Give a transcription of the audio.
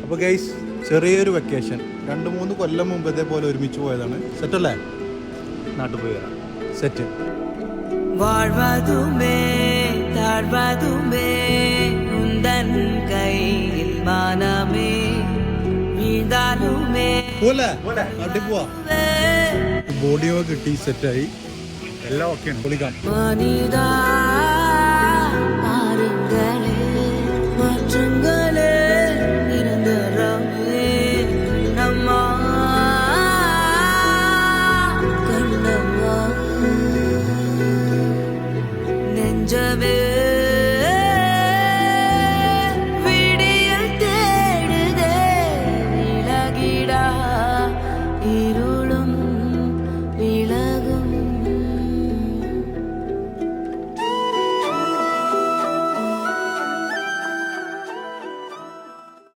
അപ്പോൾ ഗൈസ് ചെറിയൊരു വെക്കേഷൻ 2-3 കൊല്ലം മുമ്പ് ഇതേപോലെ ഒരുമിച്ച് പോയതാണ്. സെറ്റല്ലേ? നാട്ടിൽ പോയി വരാം. സെറ്റ്. வாழ்வதுமே தாழ்வதுமே உந்தன் கையில் மானமே വീഴ്ந்தாலுமே പോലെ നാട്ടിൽ പോവാ. ബോഡിയോ കിട്ടി, സെറ്റായി, എല്ലാം ഓക്കെയാണ്. പൊളിക്കാം. மனிதா பாருங்கள்